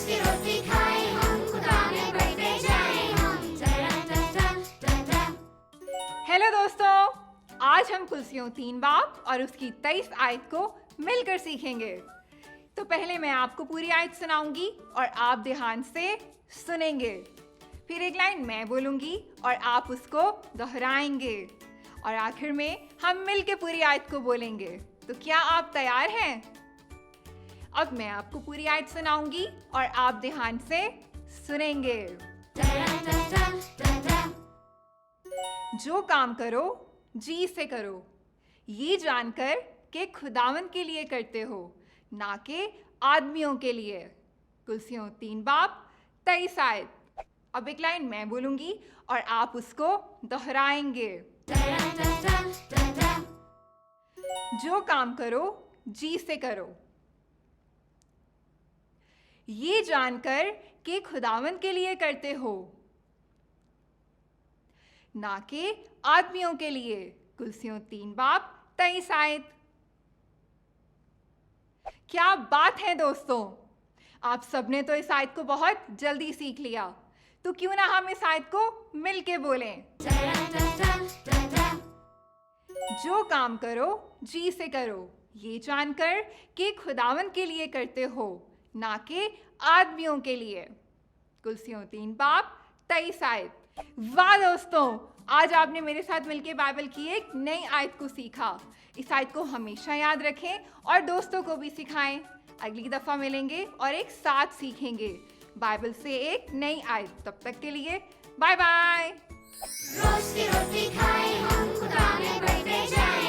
की रोटी खाए हम, खुदा में बढ़ते जाए हम। हेलो दोस्तों, आज हम कुर्सियों 3 बाब और उसकी 23 आयत को मिलकर सीखेंगे। तो पहले मैं आपको पूरी आयत सुनाऊंगी और आप ध्यान से सुनेंगे। फिर एक लाइन मैं बोलूंगी और आप उसको दोहराएंगे और आखिर में हम मिलकर पूरी आयत को बोलेंगे। तो क्या आप तैयार हैं? अब मैं आपको पूरी आयत सुनाऊंगी और आप ध्यान से सुनेंगे। जो काम करो जी से करो, ये जानकर कि खुदावन के लिए करते हो, ना कि आदमियों के लिए। कुर्सियों 3 बाब 23 आयत। अब एक लाइन मैं बोलूंगी और आप उसको दोहराएंगे। जो काम करो जी से करो, ये जानकर कि खुदावन के लिए करते हो, ना कि आदमियों के लिए। कुर्सियों 3 बाब 23 आयत। क्या बात है दोस्तों, आप सबने तो इस आयत को बहुत जल्दी सीख लिया। तो क्यों ना हम इस आयत को मिलके बोलें। जो काम करो जी से करो, ये जानकर कि खुदावन के लिए करते हो, ना कि आदमियों के लिए। कुर्सियों 3 बाब 23 आयत। वाह दोस्तों, आज आपने मेरे साथ मिलकर बाइबल की एक नई आयत को सीखा। इस आयत को हमेशा याद रखें और दोस्तों को भी सिखाएं। अगली दफा मिलेंगे और एक साथ सीखेंगे बाइबल से एक नई आयत। तब तक के लिए बाय बाय। रोज की रोटी खाए हम, खुदा में बढ़ते जाए